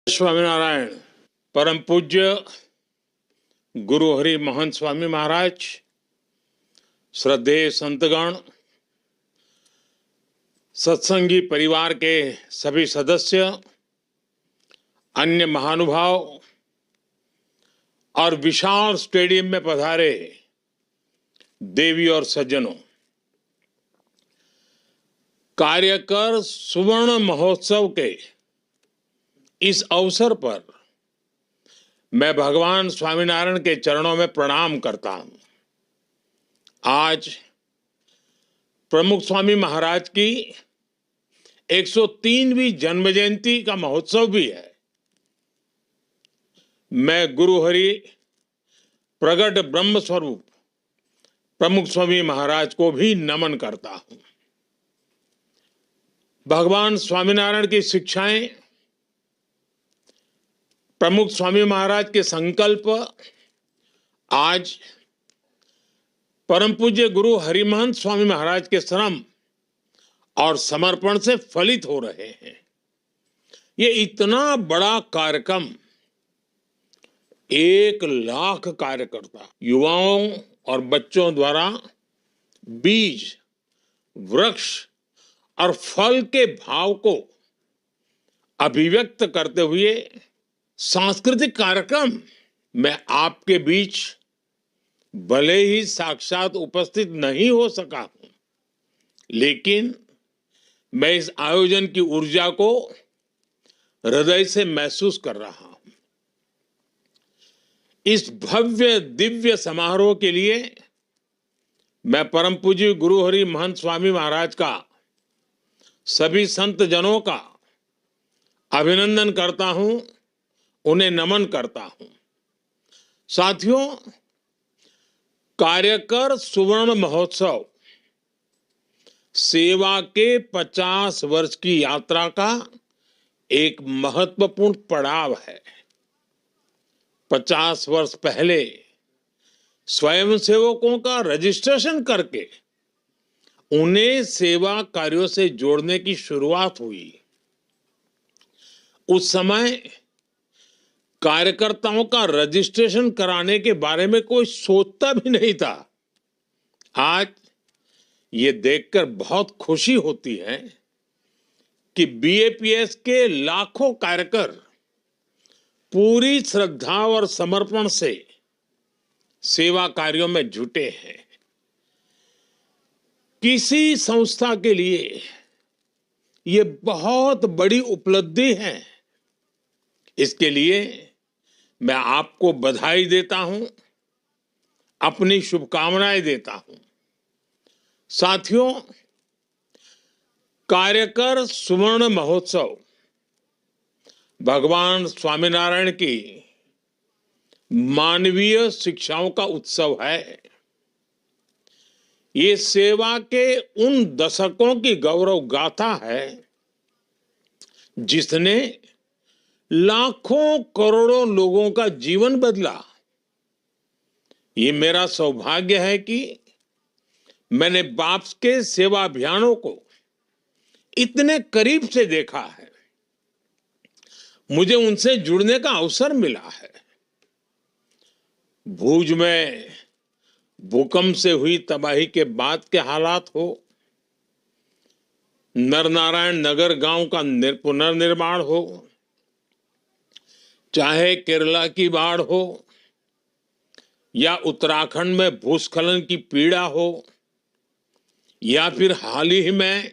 स्वामीनारायण। परम पूज्य गुरु हरि महंत स्वामी महाराज, श्रद्धेय संतगण, सत्संगी परिवार के सभी सदस्य, अन्य महानुभाव और विशाल स्टेडियम में पधारे देवी और सज्जनों, कार्यकर सुवर्ण महोत्सव के इस अवसर पर मैं भगवान स्वामीनारायण के चरणों में प्रणाम करता हूं। आज प्रमुख स्वामी महाराज की 103वीं जन्म जयंती का महोत्सव भी है। मैं गुरु हरि प्रगट ब्रह्म स्वरूप प्रमुख स्वामी महाराज को भी नमन करता हूं। भगवान स्वामीनारायण की शिक्षाएं, प्रमुख स्वामी महाराज के संकल्प आज परम पूज्य गुरु हरिमहंत स्वामी महाराज के श्रम और समर्पण से फलित हो रहे हैं। ये इतना बड़ा कार्यक्रम, 1,00,000 कार्यकर्ता, युवाओं और बच्चों द्वारा बीज, वृक्ष और फल के भाव को अभिव्यक्त करते हुए सांस्कृतिक कार्यक्रम। मैं आपके बीच भले ही साक्षात उपस्थित नहीं हो सका हूं, लेकिन मैं इस आयोजन की ऊर्जा को हृदय से महसूस कर रहा हूं। इस भव्य दिव्य समारोह के लिए मैं परम पूज्य गुरु हरि महंत स्वामी महाराज का, सभी संत जनों का अभिनंदन करता हूं, उन्हें नमन करता हूं। साथियों, कार्यकर सुवर्ण महोत्सव सेवा के 50 वर्ष की यात्रा का एक महत्वपूर्ण पड़ाव है। 50 वर्ष पहले स्वयंसेवकों का रजिस्ट्रेशन करके उन्हें सेवा कार्यों से जोड़ने की शुरुआत हुई। उस समय कार्यकर्ताओं का रजिस्ट्रेशन कराने के बारे में कोई सोचता भी नहीं था। आज ये देखकर बहुत खुशी होती है कि बीएपीएस के लाखों कार्यकर पूरी श्रद्धा और समर्पण से सेवा कार्यों में जुटे हैं। किसी संस्था के लिए ये बहुत बड़ी उपलब्धि है। इसके लिए मैं आपको बधाई देता हूं, अपनी शुभकामनाएं देता हूं। साथियों, कार्यकर सुवर्ण महोत्सव भगवान स्वामीनारायण की मानवीय शिक्षाओं का उत्सव है। ये सेवा के उन दशकों की गौरव गाथा है जिसने लाखों करोड़ों लोगों का जीवन बदला। ये मेरा सौभाग्य है कि मैंने बाप के सेवा अभियानों को इतने करीब से देखा है। मुझे उनसे जुड़ने का अवसर मिला है। भूज में भूकंप से हुई तबाही के बाद के हालात हो, नरनारायण नगर गांव का पुनर्निर्माण हो, चाहे केरला की बाढ़ हो या उत्तराखंड में भूस्खलन की पीड़ा हो, या फिर हाल ही में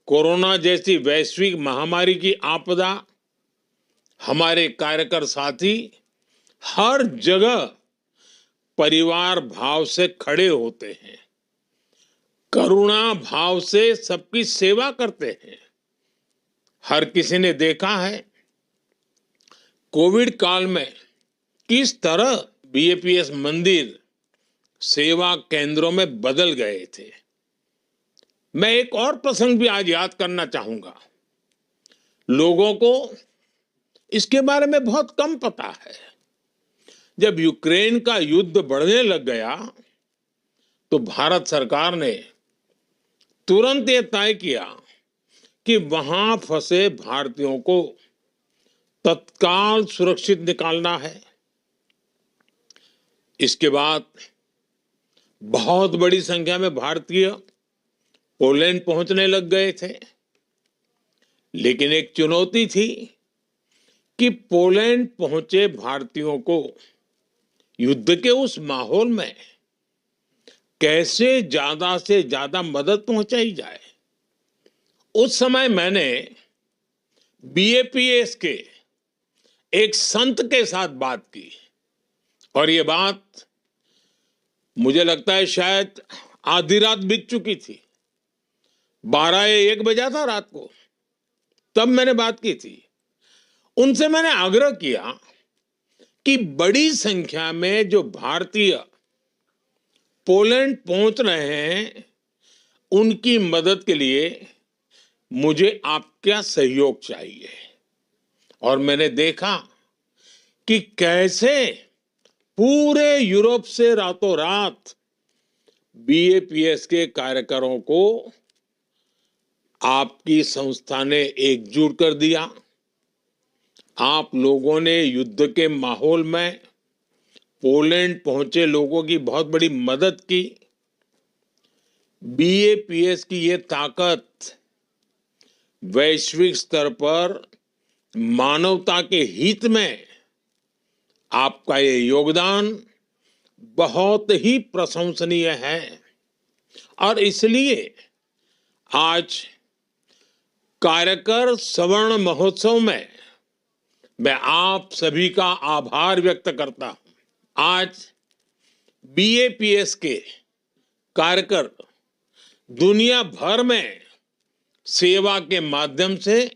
कोरोना जैसी वैश्विक महामारी की आपदा, हमारे कार्यकर साथी हर जगह परिवार भाव से खड़े होते हैं, करुणा भाव से सबकी सेवा करते हैं। हर किसी ने देखा है कोविड काल में किस तरह बीएपीएस मंदिर सेवा केंद्रों में बदल गए थे। मैं एक और प्रसंग भी आज याद करना चाहूंगा। लोगों को इसके बारे में बहुत कम पता है। जब यूक्रेन का युद्ध बढ़ने लग गया तो भारत सरकार ने तुरंत ये तय किया कि वहां फंसे भारतीयों को तत्काल सुरक्षित निकालना है। इसके बाद बहुत बड़ी संख्या में भारतीय पोलैंड पहुंचने लग गए थे, लेकिन एक चुनौती थी कि पोलैंड पहुंचे भारतीयों को युद्ध के उस माहौल में कैसे ज्यादा से ज्यादा मदद पहुंचाई जाए। उस समय मैंने बीएपीएस के एक संत के साथ बात की और ये बात मुझे लगता है शायद आधी रात बीत चुकी थी, 12 या 1 बजा था रात को, तब मैंने बात की थी। उनसे मैंने आग्रह किया कि बड़ी संख्या में जो भारतीय पोलैंड पहुंच रहे हैं उनकी मदद के लिए मुझे आपका सहयोग चाहिए। और मैंने देखा कि कैसे पूरे यूरोप से रातों रात बीएपीएस के कार्यकरों को आपकी संस्था ने एकजुट कर दिया। आप लोगों ने युद्ध के माहौल में पोलैंड पहुंचे लोगों की बहुत बड़ी मदद की। बीएपीएस की ये ताकत वैश्विक स्तर पर मानवता के हित में आपका ये योगदान बहुत ही प्रशंसनीय है। और इसलिए आज कार्यकर स्वर्ण महोत्सव में मैं आप सभी का आभार व्यक्त करता हूं। आज बीएपीएस के कार्यकर दुनिया भर में सेवा के माध्यम से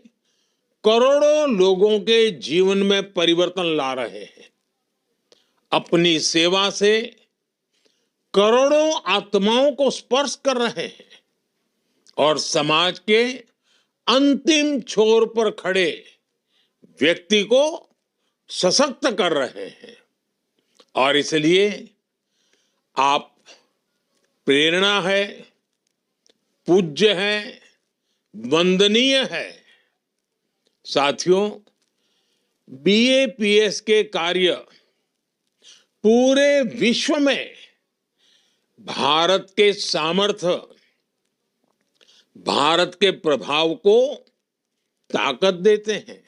करोड़ों लोगों के जीवन में परिवर्तन ला रहे हैं। अपनी सेवा से करोड़ों आत्माओं को स्पर्श कर रहे हैं और समाज के अंतिम छोर पर खड़े व्यक्ति को सशक्त कर रहे हैं। और इसलिए आप प्रेरणा है, पूज्य है, वंदनीय है। साथियों, बीएपीएस के कार्य पूरे विश्व में भारत के सामर्थ्य, भारत के प्रभाव को ताकत देते हैं।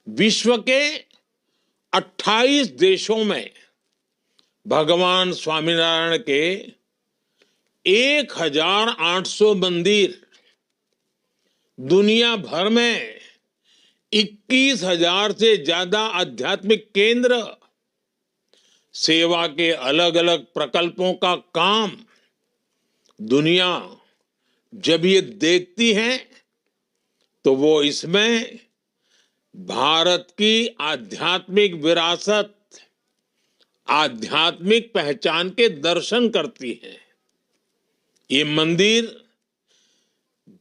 विश्व के 28 देशों में भगवान स्वामीनारायण के 1800 मंदिर, दुनिया भर में 21,000 से ज्यादा आध्यात्मिक केंद्र, सेवा के अलग अलग प्रकल्पों का काम दुनिया जब ये देखती है तो वो इसमें भारत की आध्यात्मिक विरासत, आध्यात्मिक पहचान के दर्शन करती है। ये मंदिर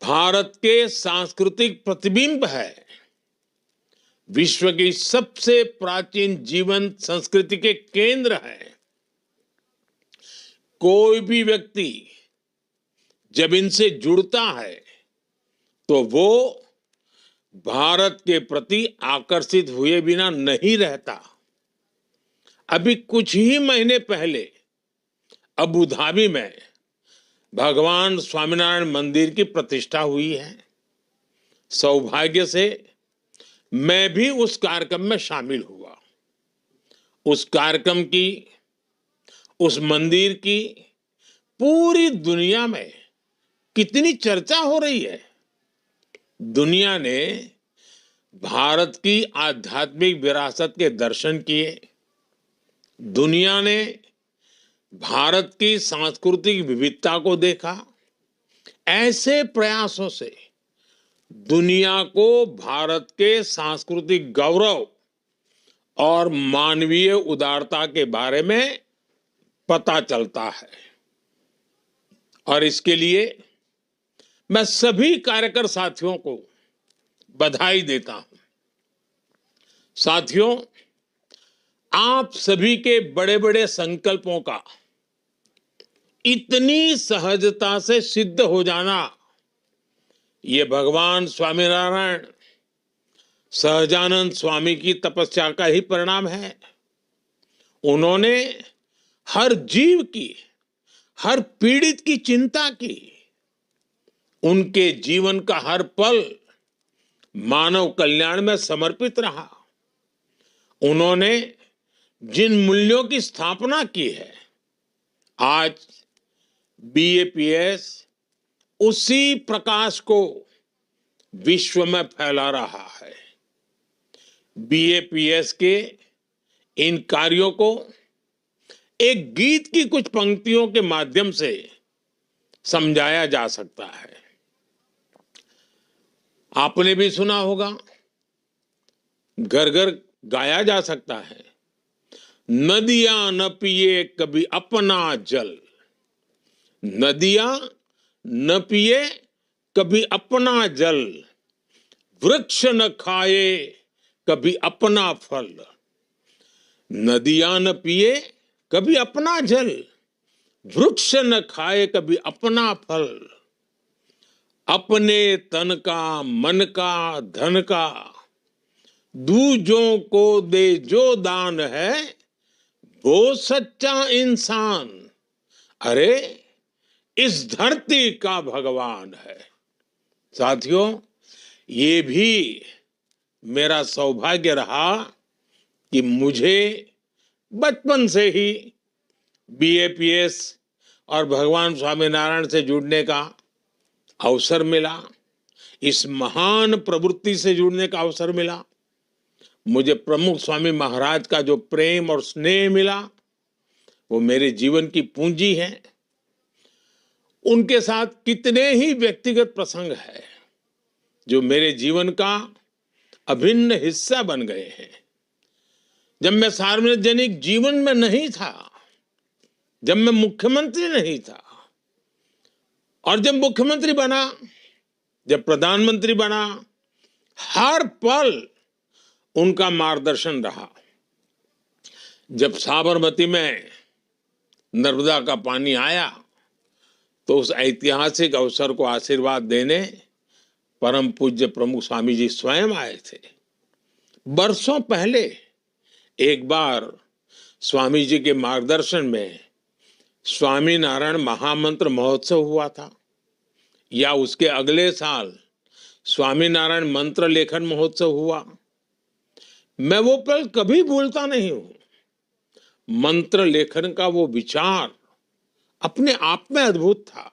भारत के सांस्कृतिक प्रतिबिंब है। विश्व की सबसे प्राचीन जीवंत संस्कृति के केंद्र है। कोई भी व्यक्ति जब इनसे जुड़ता है तो वो भारत के प्रति आकर्षित हुए बिना नहीं रहता। अभी कुछ ही महीने पहले अबू धाबी में भगवान स्वामीनारायण मंदिर की प्रतिष्ठा हुई है। सौभाग्य से मैं भी उस कार्यक्रम में शामिल हुआ। उस कार्यक्रम की, उस मंदिर की पूरी दुनिया में कितनी चर्चा हो रही है। दुनिया ने भारत की आध्यात्मिक विरासत के दर्शन किए। दुनिया ने भारत की सांस्कृतिक विविधता को देखा। ऐसे प्रयासों से दुनिया को भारत के सांस्कृतिक गौरव और मानवीय उदारता के बारे में पता चलता है। और इसके लिए मैं सभी कार्यकर साथियों को बधाई देता हूं। साथियों, आप सभी के बड़े बड़े संकल्पों का इतनी सहजता से सिद्ध हो जाना, ये भगवान स्वामीनारायण, सहजानंद स्वामी की तपस्या का ही परिणाम है। उन्होंने हर जीव की, हर पीड़ित की चिंता की। उनके जीवन का हर पल मानव कल्याण में समर्पित रहा। उन्होंने जिन मूल्यों की स्थापना की है, आज बीएपीएस उसी प्रकाश को विश्व में फैला रहा है। बीएपीएस के इन कार्यों को एक गीत की कुछ पंक्तियों के माध्यम से समझाया जा सकता है। आपने भी सुना होगा, घर घर गाया जा सकता है। नदियां न पिए कभी अपना जल, नदियां न पिए कभी अपना जल, वृक्ष न खाए कभी अपना फल। नदियां न पिए कभी अपना जल, वृक्ष न खाए कभी अपना फल। अपने तन का, मन का, धन का दूजों को दे जो दान है, वो सच्चा इंसान, अरे इस धरती का भगवान है। साथियों, ये भी मेरा सौभाग्य रहा कि मुझे बचपन से ही बीएपीएस और भगवान स्वामीनारायण से जुड़ने का अवसर मिला। इस महान प्रवृत्ति से जुड़ने का अवसर मिला। मुझे प्रमुख स्वामी महाराज का जो प्रेम और स्नेह मिला, वो मेरे जीवन की पूंजी है। उनके साथ कितने ही व्यक्तिगत प्रसंग है जो मेरे जीवन का अभिन्न हिस्सा बन गए हैं। जब मैं सार्वजनिक जीवन में नहीं था, जब मैं मुख्यमंत्री नहीं था, और जब मुख्यमंत्री बना, जब प्रधानमंत्री बना, हर पल उनका मार्गदर्शन रहा। जब साबरमती में नर्मदा का पानी आया, तो उस ऐतिहासिक अवसर को आशीर्वाद देने परम पूज्य प्रमुख स्वामी जी स्वयं आए थे। बरसों पहले एक बार स्वामी जी के मार्गदर्शन में स्वामी नारायण महामंत्र महोत्सव हुआ था, या उसके अगले साल स्वामी नारायण मंत्र लेखन महोत्सव हुआ। मैं वो पल कभी भूलता नहीं हूं। मंत्र लेखन का वो विचार अपने आप में अद्भुत था।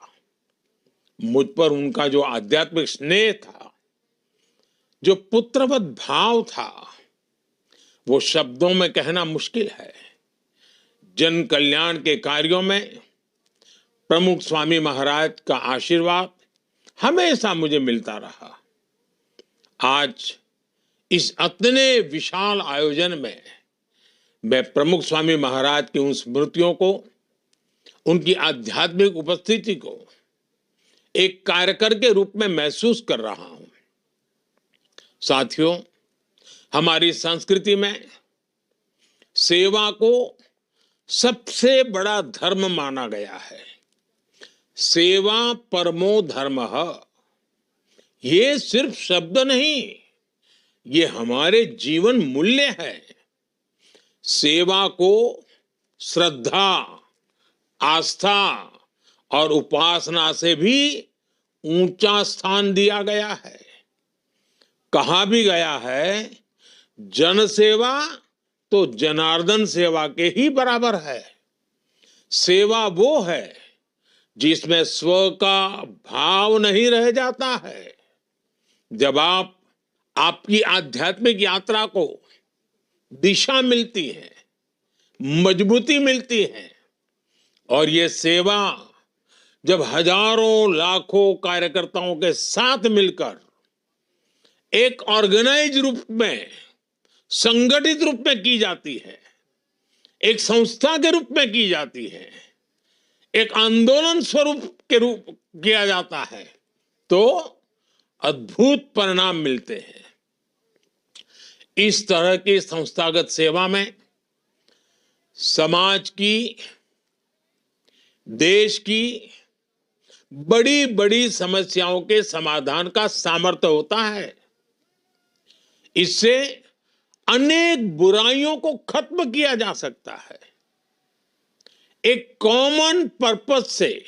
मुझ पर उनका जो आध्यात्मिक स्नेह था, जो पुत्रवत भाव था, वो शब्दों में कहना मुश्किल है। जन कल्याण के कार्यों में प्रमुख स्वामी महाराज का आशीर्वाद हमेशा मुझे मिलता रहा। आज इस इतने विशाल आयोजन में मैं प्रमुख स्वामी महाराज की उन स्मृतियों को, उनकी आध्यात्मिक उपस्थिति को एक कार्यकर के रूप में महसूस कर रहा हूं। साथियों, हमारी संस्कृति में सेवा को सबसे बड़ा धर्म माना गया है। सेवा परमो धर्मः, ये सिर्फ शब्द नहीं, ये हमारे जीवन मूल्य है। सेवा को श्रद्धा, आस्था और उपासना से भी ऊंचा स्थान दिया गया है। कहा भी गया है, जन सेवा तो जनार्दन सेवा के ही बराबर है। सेवा वो है जिसमें स्व का भाव नहीं रह जाता है। जब आपकी आध्यात्मिक यात्रा को दिशा मिलती है, मजबूती मिलती है, और ये सेवा जब हजारों लाखों कार्यकर्ताओं के साथ मिलकर एक ऑर्गेनाइज रूप में, संगठित रूप में की जाती है, एक संस्था के रूप में की जाती है, एक आंदोलन स्वरूप के रूप किया जाता है, तो अद्भुत परिणाम मिलते हैं। इस तरह की संस्थागत सेवा में समाज की, देश की बड़ी बड़ी समस्याओं के समाधान का सामर्थ्य होता है। इससे अनेक बुराइयों को खत्म किया जा सकता है। एक कॉमन पर्पस से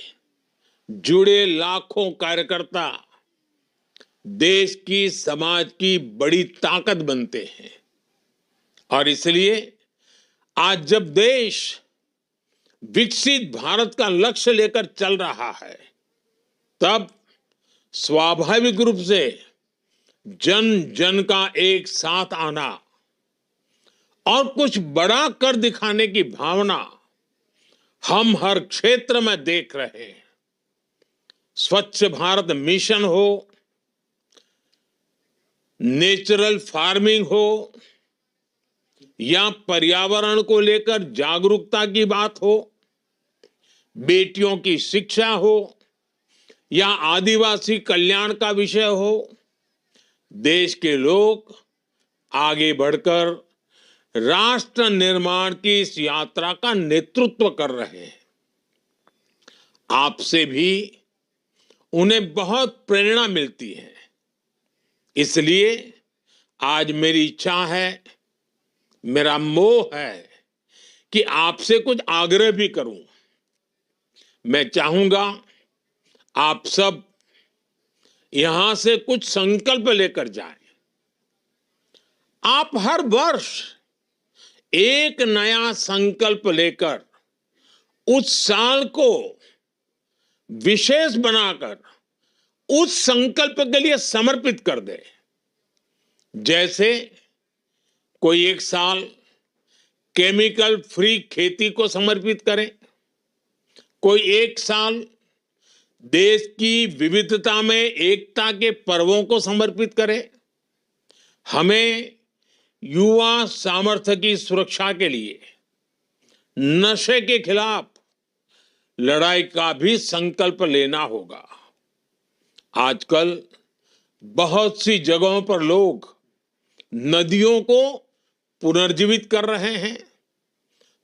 जुड़े लाखों कार्यकर्ता देश की, समाज की बड़ी ताकत बनते हैं। और इसलिए आज जब देश विकसित भारत का लक्ष्य लेकर चल रहा है, तब स्वाभाविक रूप से जन जन का एक साथ आना और कुछ बड़ा कर दिखाने की भावना हम हर क्षेत्र में देख रहे हैं। स्वच्छ भारत मिशन हो, नेचुरल फार्मिंग हो, या पर्यावरण को लेकर जागरूकता की बात हो, बेटियों की शिक्षा हो, या आदिवासी कल्याण का विषय हो, देश के लोग आगे बढ़कर राष्ट्र निर्माण की इस यात्रा का नेतृत्व कर रहे हैं। आपसे भी उन्हें बहुत प्रेरणा मिलती है। इसलिए आज मेरी इच्छा है, मेरा मोह है कि आपसे कुछ आग्रह भी करूं। मैं चाहूंगा आप सब यहां से कुछ संकल्प लेकर जाएं। आप हर वर्ष एक नया संकल्प लेकर उस साल को विशेष बनाकर उस संकल्प के लिए समर्पित कर दे। जैसे कोई एक साल केमिकल फ्री खेती को समर्पित करे, कोई एक साल देश की विविधता में एकता के पर्वों को समर्पित करे। हमें युवा सामर्थ्य की सुरक्षा के लिए नशे के खिलाफ लड़ाई का भी संकल्प लेना होगा। आजकल बहुत सी जगहों पर लोग नदियों को पुनर्जीवित कर रहे हैं,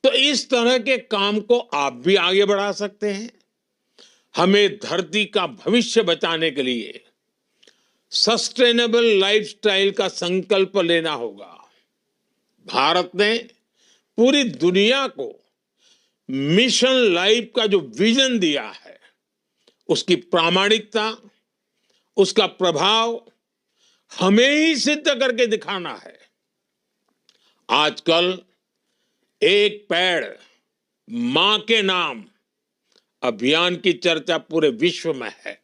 तो इस तरह के काम को आप भी आगे बढ़ा सकते हैं। हमें धरती का भविष्य बचाने के लिए सस्टेनेबल लाइफस्टाइल का संकल्प लेना होगा। भारत ने पूरी दुनिया को मिशन लाइफ का जो विजन दिया है, उसकी प्रामाणिकता, उसका प्रभाव हमें ही सिद्ध करके दिखाना है। आजकल एक पेड़ मां के नाम अभियान की चर्चा पूरे विश्व में है।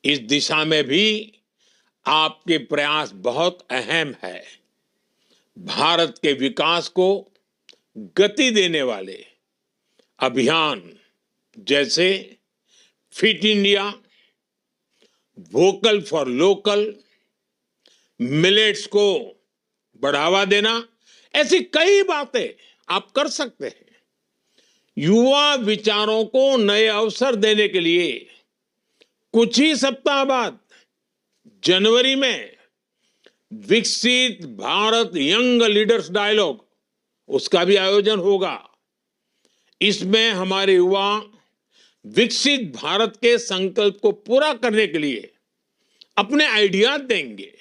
इस दिशा में भी आपके प्रयास बहुत अहम है। भारत के विकास को गति देने वाले अभियान जैसे fit India, vocal for local, millets को बढ़ावा देना, ऐसी कई बातें आप कर सकते हैं। युवा विचारों को नए अवसर देने के लिए कुछ ही सप्ताह बाद जनवरी में विकसित भारत यंग लीडर्स डायलॉग, उसका भी आयोजन होगा। इसमें हमारे युवा विकसित भारत के संकल्प को पूरा करने के लिए अपने आइडियाज देंगे,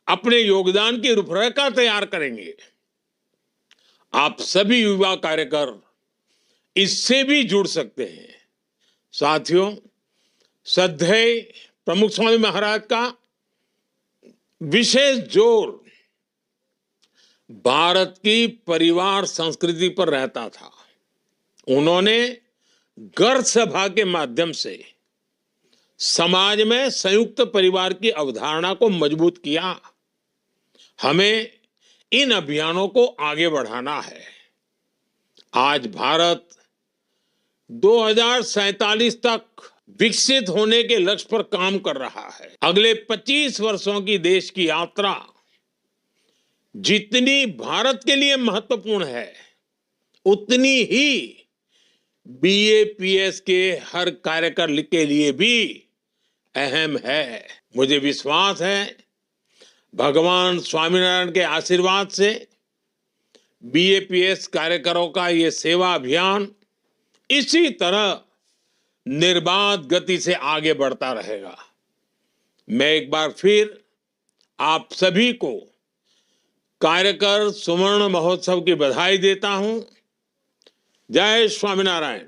अपने योगदान की रूपरेखा तैयार करेंगे। आप सभी युवा कार्यकर इससे भी जुड़ सकते हैं। साथियों, श्रद्धेय प्रमुख स्वामी महाराज का विशेष जोर भारत की परिवार संस्कृति पर रहता था। उन्होंने घर सभा के माध्यम से समाज में संयुक्त परिवार की अवधारणा को मजबूत किया। हमें इन अभियानों को आगे बढ़ाना है। आज भारत 2047 तक विकसित होने के लक्ष्य पर काम कर रहा है। अगले 25 वर्षों की देश की यात्रा जितनी भारत के लिए महत्वपूर्ण है, उतनी ही बीएपीएस के हर कार्यकर के लिए भी अहम है। मुझे विश्वास है, भगवान स्वामीनारायण के आशीर्वाद से बीएपीएस कार्यकरों का ये सेवा अभियान इसी तरह निर्बाध गति से आगे बढ़ता रहेगा। मैं एक बार फिर आप सभी को कार्यकर सुवर्ण महोत्सव की बधाई देता हूं। जय स्वामीनारायण।